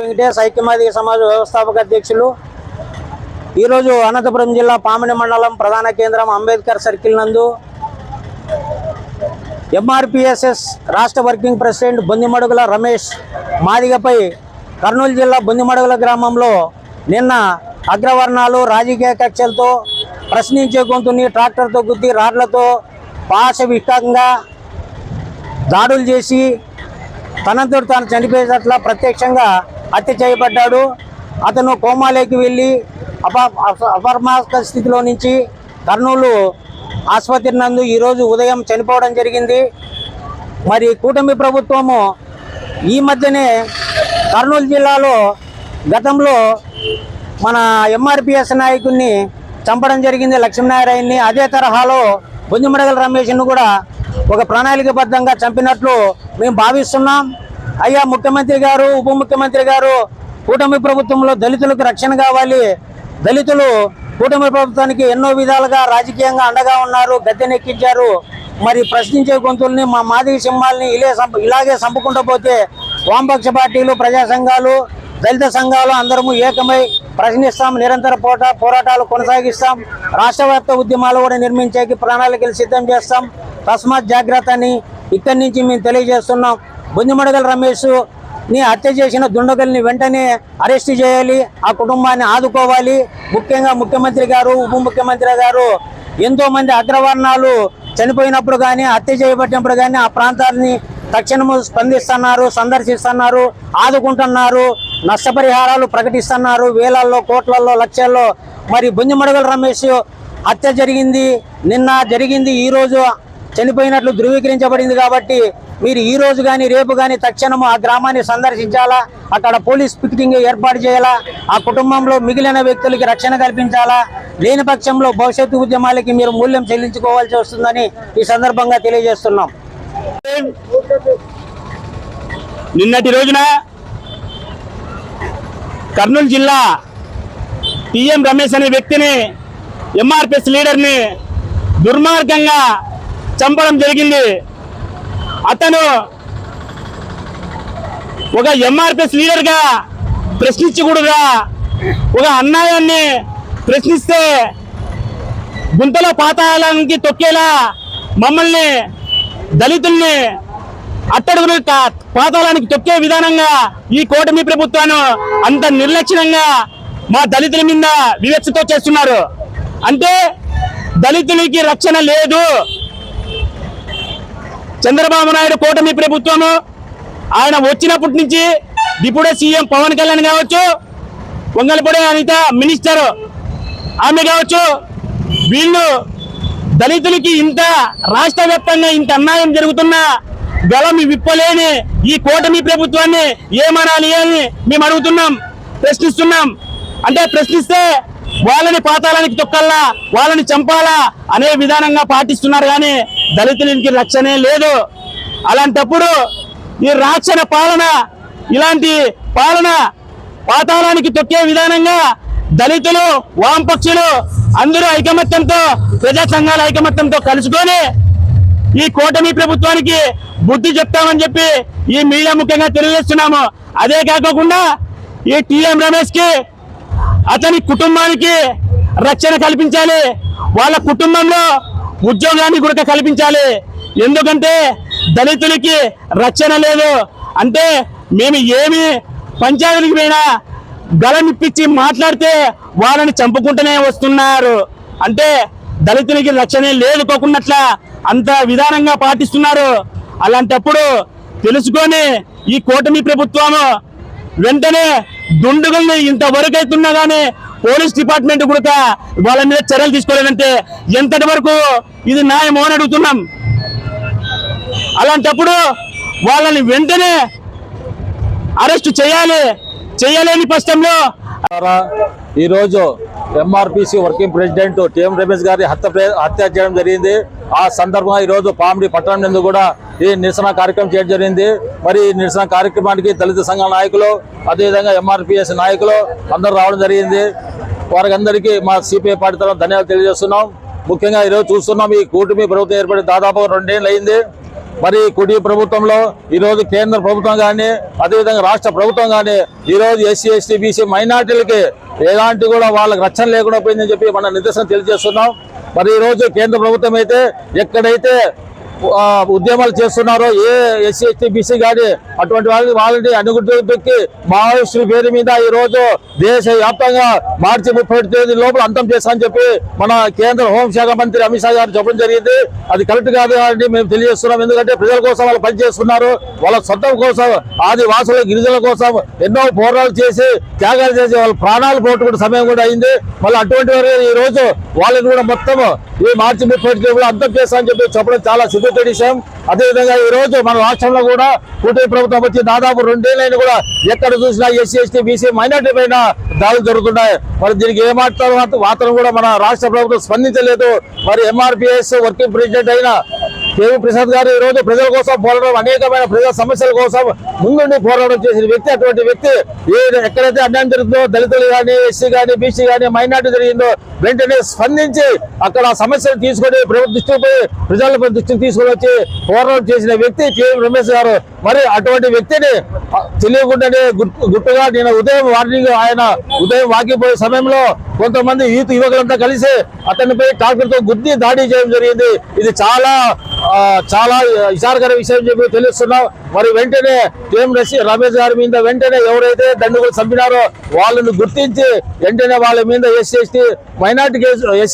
వెంకటేష్ ఐక్యమాదిక సమాజ వ్యవస్థాపక అధ్యక్షులు. ఈరోజు అనంతపురం జిల్లా పామిడి మండలం ప్రధాన కేంద్రం అంబేద్కర్ సర్కిల్ నందు ఎంఆర్పిఎస్ఎస్ రాష్ట్ర వర్కింగ్ ప్రెసిడెంట్ బొందిమడుగుల రమేష్ మాదిగపై కర్నూలు జిల్లా బొందిమడుగుల గ్రామంలో నిన్న అగ్రవర్ణాలు రాజకీయ కక్షలతో ప్రశ్నించే గొంతుని ట్రాక్టర్తో గుద్ది రాడ్లతో పాశవికంగా దాడులు చేసి తనంతట తాను చనిపోయేటట్ల ప్రత్యక్షంగా హత్య చేయబడ్డాడు. అతను కోమాలోకి వెళ్ళి అపర్మాక స్థితిలో నుంచి కర్నూలు ఆసుపత్రి నందు ఈరోజు ఉదయం చనిపోవడం జరిగింది. మరి కూటమి ప్రభుత్వము ఈ మధ్యనే కర్నూలు జిల్లాలో గతంలో మన ఎంఆర్పిఎస్ నాయకుడిని చంపడం జరిగింది, లక్ష్మీనారాయణని. అదే తరహాలో బొందిమడుగుల రమేష్ను కూడా ఒక ప్రణాళికబద్ధంగా చంపినట్లు మేము భావిస్తున్నాం. అయ్యా ముఖ్యమంత్రి గారు, ఉప ముఖ్యమంత్రి గారు, కూటమి ప్రభుత్వంలో దళితులకు రక్షణ కావాలి. దళితులు కూటమి ప్రభుత్వానికి ఎన్నో విధాలుగా రాజకీయంగా అండగా ఉన్నారు, గద్దెనెక్కించారు. మరి ప్రశ్నించే గొంతుల్ని మా మాదిగ సింహాలని ఇలాగే చంపుకుంటూ పోతే వామపక్ష పార్టీలు, ప్రజా సంఘాలు, దళిత సంఘాలు అందరము ఏకమై ప్రశ్నిస్తాం. నిరంతర పోరాటాలు కొనసాగిస్తాం. రాష్ట్రవ్యాప్త ఉద్యమాలు కూడా నిర్మించేకి ప్రణాళికలు సిద్ధం చేస్తాం. తస్మాత్ జాగ్రత్త అని ఇక్కడి నుంచి మేము తెలియజేస్తున్నాం. బొందిమడుగుల రమేష్ని హత్య చేసిన దుండగుల్ని వెంటనే అరెస్ట్ చేయాలి, ఆ కుటుంబాన్ని ఆదుకోవాలి. ముఖ్యంగా ముఖ్యమంత్రి గారు, ఉప ముఖ్యమంత్రి గారు ఎంతోమంది అగ్రవర్ణాలు చనిపోయినప్పుడు కానీ, హత్య చేయబడినప్పుడు కానీ ఆ ప్రాంతాన్ని తక్షణము స్పందిస్తున్నారు, సందర్శిస్తున్నారు, ఆదుకుంటున్నారు, నష్టపరిహారాలు ప్రకటిస్తున్నారు వేలల్లో, కోట్లలో, లక్షల్లో. మరి బొందిమడుగుల రమేష్ హత్య జరిగింది, నిన్న జరిగింది, ఈరోజు చనిపోయినట్లు ధృవీకరించబడింది. కాబట్టి మీరు ఈ రోజు కానీ రేపు కానీ తక్షణము ఆ గ్రామాన్ని సందర్శించాలా, అక్కడ పోలీస్ పికెటింగ్ ఏర్పాటు చేయాలా, ఆ కుటుంబంలో మిగిలిన వ్యక్తులకి రక్షణ కల్పించాలా. లేని పక్షంలో భవిష్యత్తు ఉద్యమాలకి మీరు మూల్యం చెల్లించుకోవాల్సి వస్తుందని ఈ సందర్భంగా తెలియజేస్తున్నాం. నిన్నటి రోజున కర్నూలు జిల్లా టిఎం రమేష్ అనే వ్యక్తిని, ఎంఆర్పిఎస్ లీడర్ని దుర్మార్గంగా చంపడం జరిగింది. అతను ఒక ఎంఆర్పిఎస్ లీడర్గా ప్రశ్నించకూడదా? ఒక అన్యాయాన్ని ప్రశ్నిస్తే గుంతలో పాతాళానికి తొక్కేలా మమ్మల్ని, దళితుల్ని అట్టడుగున పాతాళానికి తొక్కే విధానంగా ఈ కూటమి ప్రభుత్వాన్ని అంత నిర్లక్ష్యంగా మా దళితుల మీద వివక్షతో చేస్తున్నారు. అంటే దళితులకి రక్షణ లేదు. చంద్రబాబు నాయుడు కూటమి ప్రభుత్వము ఆయన వచ్చినప్పటి నుంచి డిప్యూటీ సీఎం పవన్ కళ్యాణ్ కావచ్చు, వంగలపూడి అనిత మినిస్టర్ ఆమె కావచ్చు, వీళ్ళు దళితులకి ఇంత రాష్ట్ర వ్యాప్తంగా ఇంత అన్యాయం జరుగుతున్నా గలం విప్పలేని ఈ కూటమి ప్రభుత్వాన్ని ఏమనాలి అని మేము అడుగుతున్నాం, ప్రశ్నిస్తున్నాం. అంటే ప్రశ్నిస్తే వాళ్ళని పాతాళానికి తొక్కల్లా, వాళ్ళని చంపాలా అనే విధానంగా పాటిస్తున్నారు. కానీ దళితులకి రక్షణే లేదు. అలాంటప్పుడు ఈ రాక్షణ పాలన, ఇలాంటి పాలన పాతాళానికి తొక్కే విధానంగా దళితులు, వామపక్షులు అందరూ ఐకమత్యంతో, ప్రజా సంఘాల ఐకమత్యంతో కలుసుకొని ఈ కూటమి ప్రభుత్వానికి బుద్ధి చెప్తామని చెప్పి ఈ మీడియా ముఖ్యంగా తెలియజేస్తున్నాము. అదే కాకుండా ఈ టిఎం రమేష్ కి, అతని కుటుంబానికి రక్షణ కల్పించాలి, వాళ్ళ కుటుంబంలో ఉద్యోగాన్ని కూడా కల్పించాలి. ఎందుకంటే దళితులకి రక్షణ లేదు. అంటే మేము ఏమి పంచాయతీలకు పోయినా గలమిప్పించి మాట్లాడితే వాళ్ళని చంపుకుంటూనే వస్తున్నారు. అంటే దళితులకి రక్షణే లేదుకోకున్నట్ల అంత విధానంగా పాటిస్తున్నారు. అలాంటప్పుడు తెలుసుకొని ఈ కూటమి ప్రభుత్వము వెంటనే దుండుగుల్ని ఇంతవరకు అవుతున్నా కానీ పోలీస్ డిపార్ట్మెంట్ కూడా వాళ్ళ మీద చర్యలు తీసుకోలేదంటే ఎంతటి వరకు ఇది న్యాయమో అని అడుగుతున్నాం. అలాంటప్పుడు వాళ్ళని వెంటనే అరెస్ట్ చేయాలి. చేయలేని పక్షంలో ఈరోజు ఎంఆర్పిసి వర్కింగ్ ప్రెసిడెంట్ టిఎం రమేష్ గారి హత్య చేయడం జరిగింది. ఆ సందర్భంగా ఈరోజు పామిడి పట్టణం నందు కూడా ఈ నిరసన కార్యక్రమం చేయడం జరిగింది. మరి ఈ నిరసన కార్యక్రమానికి దళిత సంఘాల నాయకులు, అదేవిధంగా ఎంఆర్పిఎస్ నాయకులు అందరూ రావడం జరిగింది. వారికి అందరికీ మా సిపిఐ పార్టీ తరఫున ధన్యవాదాలు తెలియజేస్తున్నాం. ముఖ్యంగా ఈరోజు చూస్తున్నాం, ఈ కూటమి ప్రభుత్వం ఏర్పడి దాదాపు 2 ఏళ్ళు అయింది. మరి కుడి ప్రభుత్వంలో ఈరోజు కేంద్ర ప్రభుత్వం కానీ అదేవిధంగా రాష్ట్ర ప్రభుత్వం కానీ ఈరోజు ఎస్సీ ఎస్టీ బీసీ మైనార్టీలకి ఎలాంటి కూడా వాళ్ళకి రక్షణ లేకుండా పోయిందని చెప్పి మన నిదర్శనం తెలియజేస్తున్నాం. మరి ఈరోజు కేంద్ర ప్రభుత్వం అయితే ఎక్కడైతే ఉద్యమాలు చేస్తున్నారో ఏ ఎస్సీ ఎస్టీ బీసీ కానీ అటువంటి వాళ్ళని అనుగుపెట్టి మావోయిస్టుల పేరు మీద ఈ రోజు దేశ వ్యాప్తంగా మార్చి 31 తేదీ లోపల అంతం చేస్తామని చెప్పి మన కేంద్ర హోంశాఖ మంత్రి అమిత్ షా గారు చెప్పడం జరిగింది. అది కరెక్ట్ కాదు అని మేము తెలియజేస్తున్నాం. ఎందుకంటే ప్రజల కోసం వాళ్ళు పనిచేస్తున్నారు. వాళ్ళ సొంతం కోసం ఆదివాసుల గిరిజనుల కోసం ఎన్నో పోరాటాలు చేసి త్యాగాలు చేసి వాళ్ళ ప్రాణాలు పోగొట్టుకునే సమయం కూడా అయింది. మళ్ళీ అటువంటి వారు ఈ రోజు వాళ్ళని కూడా మొత్తం ఈ మార్చి 31 తేదీ అంతం చేస్తామని చెప్పి చెప్పడం చాలా సిగ్గుతో విషయం. అదేవిధంగా ఈ రోజు మన రాష్ట్రంలో కూడా కూటమి ప్రభుత్వం వచ్చి దాదాపు 2 ఏళ్ళైనా కూడా ఎక్కడ చూసినా ఎస్సీ ఎస్టీ బీసీ మైనార్టీ పైన దాడులు జరుగుతున్నాయి. మరి దీనికి ఏమాత్రం మాత్రం కూడా మన రాష్ట్ర ప్రభుత్వం స్పందించలేదు. మరి ఎంఆర్పిఎస్ వర్కింగ్ ప్రెసిడెంట్ అయిన కేవీ ప్రసాద్ గారు ఈ రోజు ప్రజల కోసం పోరాటం అనేకమైన ప్రజా సమస్యల కోసం ముందుండి పోరాటం చేసిన వ్యక్తి. అటువంటి వ్యక్తి ఎక్కడైతే అన్యాయం జరుగుతుందో దళితులు కానీ ఎస్సీ కానీ బీసీ కానీ మైనార్టీ జరిగిందో వెంటనే స్పందించి అక్కడ సమస్యలు తీసుకొని ప్రభుత్వ దృష్టిపై ప్రజల దృష్టికి తీసుకొని వచ్చి పోరాటం చేసిన వ్యక్తి కేవీ రమేష్ గారు. మరి అటువంటి వ్యక్తిని తెలియకుండానే గుట్టుగా నేను ఆయన ఉదయం వాకింగ్ పోయే సమయంలో కొంతమంది యువకులంతా కలిసి అతనిపై ట్రాక్టర్తో గుద్ది దాడి చేయడం జరిగింది. ఇది చాలా విచారకర విషయం చెప్పి తెలుస్తున్నాం. మరి వెంటనే కేఎం రమేష్ గారి మీద వెంటనే ఎవరైతే దండుగులు చంపినారో వాళ్ళని గుర్తించి వెంటనే వాళ్ళ మీద ఎస్సీ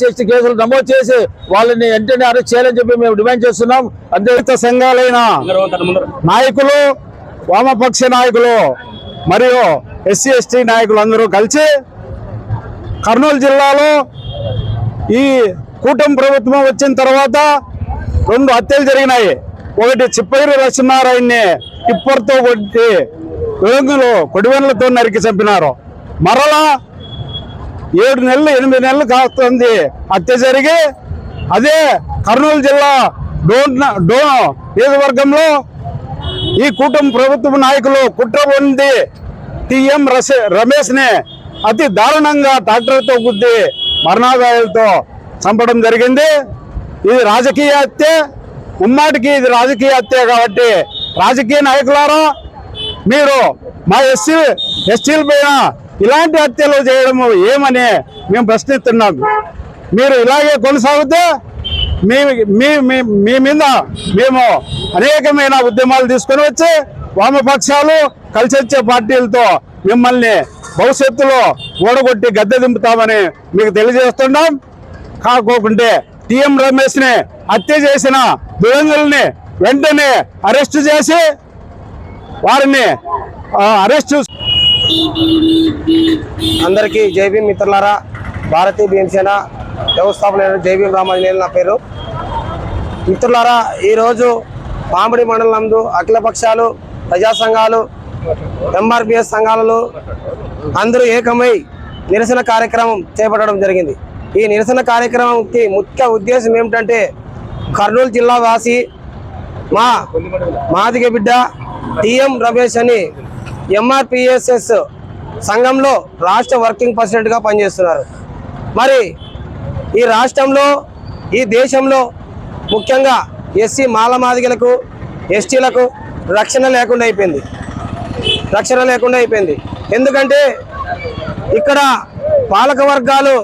ఎస్టీ కేసులు నమోదు చేసి వాళ్ళని వెంటనే అరెస్ట్ చేయాలని చెప్పి మేము డిమాండ్ చేస్తున్నాం. అంతే సంఘాలైన నాయకులు, వామపక్ష నాయకులు మరియు ఎస్సీ ఎస్టీ నాయకులు అందరూ కలిసి కర్నూలు జిల్లాలో ఈ కూటమి ప్రభుత్వం వచ్చిన తర్వాత 2 హత్యలు జరిగినాయి. ఒకటి చిప్పగిరి లక్ష్మీనారాయణని టిప్పర్తో కొట్టి కొడివెన్లతో నరికి చంపినారు. మరలా 7 నెలలు 8 నెలలు కాస్తుంది హత్య జరిగి అదే కర్నూలు జిల్లా డోన్ నియోజకవర్గంలో ఈ కూటమి ప్రభుత్వ నాయకులు కుట్ర పొంది టీఎం రమేష్ ని అతి దారుణంగా ట్రాక్టర్తో గుద్ది మరణాదాయాలతో చంపడం జరిగింది. ఇది రాజకీయ హత్య, ఉమ్మాటికి ఇది రాజకీయ హత్య. కాబట్టి రాజకీయ నాయకులారా మీరు మా ఎస్టీల పైన ఇలాంటి హత్యలు చేయడం ఏమని మేము ప్రశ్నిస్తున్నాం. మీరు ఇలాగే కొనసాగితే మీ మీద మేము అనేకమైన ఉద్యమాలు తీసుకొని వచ్చి వామపక్షాలు కలిసి వచ్చే పార్టీలతో మిమ్మల్ని భవిష్యత్తులో ఓడగొట్టి గద్దె దింపుతామని మీకు తెలియజేస్తున్నాం. కాకోకుంటే టీఎం రమేష్ ని హత్య చేసిన దురంగుల్ని వెంటనే అరెస్టు చేసి వారిని అందరికీ జై భీమ్ మిత్రులారా. భారతీయ భీమసేన వ్యవస్థాపన జై భీమ్ రామాంజనేయులు నా పేరు. మిత్రులారా, ఈరోజు పామిడి మండలం నందు అఖిల పక్షాలు, ప్రజా సంఘాలు, ఎంఆర్పిఎస్ సంఘాలలో అందరూ ఏకమై నిరసన కార్యక్రమం చేపట్టడం జరిగింది. ఈ నిరసన కార్యక్రమంకి ముఖ్య ఉద్దేశం ఏమిటంటే కర్నూలు జిల్లా వాసి మా మాదిగ బిడ్డ టీఎం రమేష్ అని ఎంఆర్పిఎస్ఎస్ సంఘంలో రాష్ట్ర వర్కింగ్ ప్రెసిడెంట్గా పనిచేస్తున్నారు. మరి ఈ రాష్ట్రంలో ఈ దేశంలో ముఖ్యంగా ఎస్సీ మాలమాదిగలకు ఎస్టీలకు రక్షణ లేకుండా అయిపోయింది. ఎందుకంటే ఇక్కడ పాలక వర్గాలు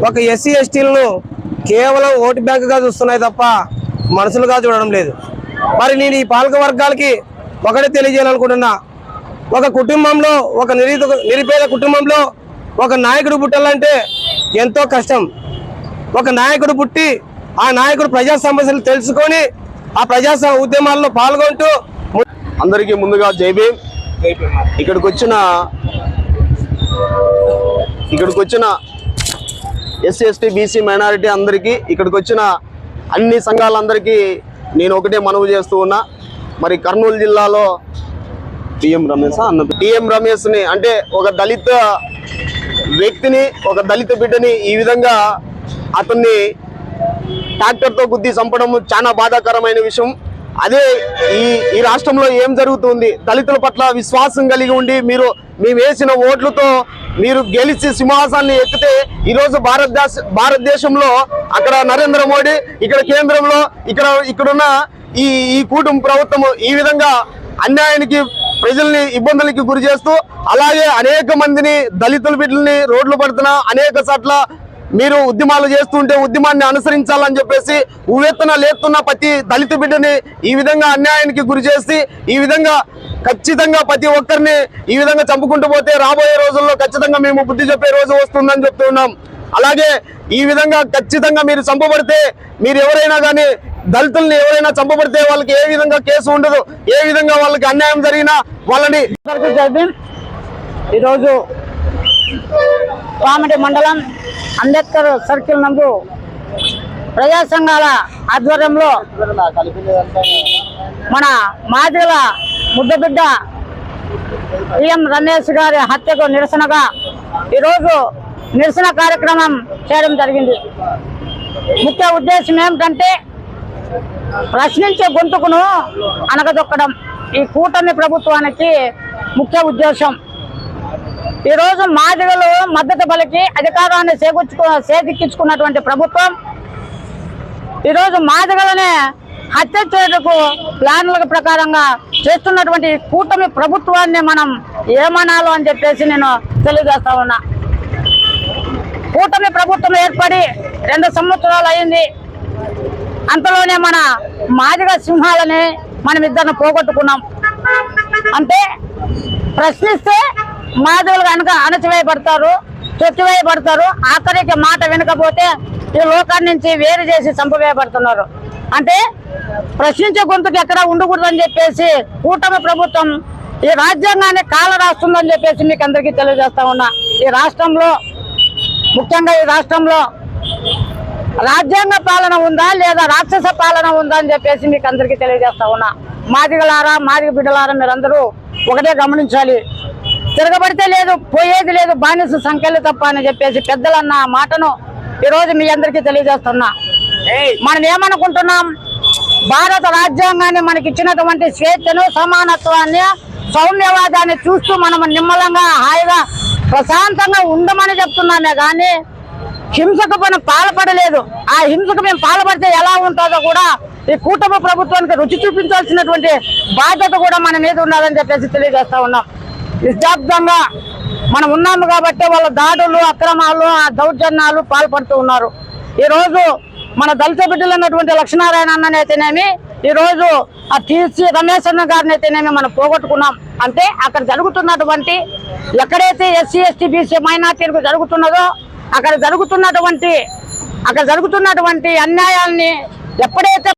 ఒక ఎస్సీ ఎస్టీలను కేవలం ఓటు బ్యాంకుగా చూస్తున్నాయి తప్ప మనుషులుగా చూడడం లేదు. మరి నేను ఈ పాలక వర్గాలకి ఒకటే తెలియజేయాలనుకుంటున్నా. ఒక కుటుంబంలో, ఒక నిరుపేద కుటుంబంలో ఒక నాయకుడు పుట్టాలంటే ఎంతో కష్టం. ఒక నాయకుడు పుట్టి ఆ నాయకుడు ప్రజా సమస్యలు తెలుసుకొని ఆ ప్రజా ఉద్యమాల్లో పాల్గొంటూ అందరికీ ముందుగా జై భీమ్. ఇక్కడికి వచ్చిన ఎస్సీ ఎస్టీ బీసీ మైనారిటీ అందరికీ, ఇక్కడికి వచ్చిన అన్ని సంఘాలందరికీ నేను ఒకటే మనవి చేస్తూ ఉన్నా. మరి కర్నూలు జిల్లాలో టీఎం రమేష్ని అంటే ఒక దళిత వ్యక్తిని, ఒక దళిత బిడ్డని ఈ విధంగా అతన్ని ట్రాక్టర్తో గుద్ది చంపడం చాలా బాధాకరమైన విషయం. అదే ఈ రాష్ట్రంలో ఏం జరుగుతుంది? దళితుల పట్ల విశ్వాసం కలిగి ఉండి మేము వేసిన ఓట్లతో మీరు గెలిచి సింహాసాన్ని ఎక్కితే ఈరోజు భారతదేశంలో అక్కడ నరేంద్ర మోడీ, ఇక్కడ కేంద్రంలో ఇక్కడున్న ఈ కూటమి ప్రభుత్వం ఈ విధంగా అన్యాయానికి ప్రజల్ని ఇబ్బందులకి గురి చేస్తూ అలాగే అనేక మందిని దళితుల బిడ్డల్ని రోడ్లు పడుతున్నా అనేక చోట్ల మీరు ఉద్యమాలు చేస్తుంటే ఉద్యమాన్ని అనుసరించాలని చెప్పేసి ఉవ్వెత్తున లేస్తున్న ప్రతి దళిత బిడ్డని ఈ విధంగా అన్యాయానికి గురి చేసి ఈ విధంగా ఖచ్చితంగా ప్రతి ఒక్కరిని ఈ విధంగా చంపుకుంటూ పోతే రాబోయే రోజుల్లో ఖచ్చితంగా మేము బుద్ధి చెప్పే రోజు వస్తుందని చెప్తున్నాం. అలాగే ఈ విధంగా ఖచ్చితంగా మీరు చంపబడితే మీరు ఎవరైనా కానీ దళితుల్ని ఎవరైనా చంపబడితే వాళ్ళకి ఏ విధంగా కేసు ఉండదు, ఏ విధంగా వాళ్ళకి అన్యాయం జరిగినా వాళ్ళని. ఈరోజు పామిడి మండలం అంబేద్కర్ సర్కిల్ నందు ప్రజా సంఘాల ఆధ్వర్యంలో మన మాదిగల ముద్దబిడ్డ టీఎం రమేష్ గారి హత్యకు నిరసనగా ఈరోజు నిరసన కార్యక్రమం చేయడం జరిగింది. ముఖ్య ఉద్దేశం ఏమిటంటే ప్రశ్నించే గొంతుకును అనగదొక్కడం ఈ కూటమి ప్రభుత్వానికి ముఖ్య ఉద్దేశం. ఈరోజు మాదిగలు మద్దతు పలికి అధికారాన్ని చేజిక్కించుకున్నటువంటి ప్రభుత్వం ఈరోజు మాదిగలనే హత్య చేయడానికి ప్లాన్ల ప్రకారంగా చేస్తున్నటువంటి కూటమి ప్రభుత్వాన్ని మనం ఏమనాలో అని చెప్పేసి నేను తెలియజేస్తా ఉన్నా. కూటమి ప్రభుత్వం ఏర్పడి 2 సంవత్సరాలు అయింది. అంతలోనే మన మాదిగ సింహాలని మనం ఇద్దరిని పోగొట్టుకున్నాం. అంటే ప్రశ్నిస్తే మాదిగలు కనుక అణచివేయబడతారు, చొచ్చివేయబడతారు. ఆఖరికి మాట వినకపోతే ఈ లోకాన్ని నుంచి వేరు చేసి చంపవేయబడుతున్నారు. అంటే ప్రశ్నించే గొంతుకు ఎక్కడ ఉండకూడదని చెప్పేసి కూటమి ప్రభుత్వం ఈ రాజ్యాంగాన్ని కాల రాస్తుందని చెప్పేసి మీకు అందరికీ తెలియజేస్తా ఉన్నా. ఈ రాష్ట్రంలో ముఖ్యంగా ఈ రాష్ట్రంలో రాజ్యాంగ పాలన ఉందా లేదా రాక్షస పాలన ఉందా అని చెప్పేసి మీకు అందరికీ తెలియజేస్తా ఉన్నా. మాదిగలారా మాదిగ బిడ్డలారా మీరందరూ ఒకటే గమనించాలి. తిరగబడితే లేదు, పోయేది లేదు, బానిస సంఖ్యలు తప్ప అని చెప్పేసి పెద్దలన్న మాటను ఈరోజు మీ అందరికీ తెలియజేస్తున్నా. మనం ఏమనుకుంటున్నాం, భారత రాజ్యాంగాన్ని మనకి ఇచ్చినటువంటి స్వేచ్ఛను, సమానత్వాన్ని, సౌమ్యవాదాన్ని చూస్తూ మనం నిమ్మలంగా హాయిగా ప్రశాంతంగా ఉండమని చెప్తున్నామే కానీ హింసకు మనం పాల్పడలేదు. ఆ హింసకు మేము పాల్పడితే ఎలా ఉంటుందో కూడా ఈ కూటమి ప్రభుత్వానికి రుచి చూపించాల్సినటువంటి బాధ్యత కూడా మన మీద ఉన్నదని చెప్పేసి తెలియజేస్తా ఉన్నాం. నిశ్శబ్దంగా మనం ఉన్నాము కాబట్టి వాళ్ళ దాడులు, అక్రమాలు, ఆ దౌర్జన్యాలు పాల్పడుతూ ఉన్నారు. ఈరోజు మన దళిత బిడ్డలు అన్నటువంటి లక్ష్మీనారాయణ అన్ననైతేనేమి, ఈరోజు ఆ టీసీ రమేష్ అన్న గారిని అయితేనేమి మనం పోగొట్టుకున్నాం. అంటే అక్కడ జరుగుతున్నటువంటి ఎక్కడైతే ఎస్సీ ఎస్టీ బీసీ మైనార్టీలకు జరుగుతున్నదో అక్కడ జరుగుతున్నటువంటి అన్యాయాల్ని ఎప్పుడైతే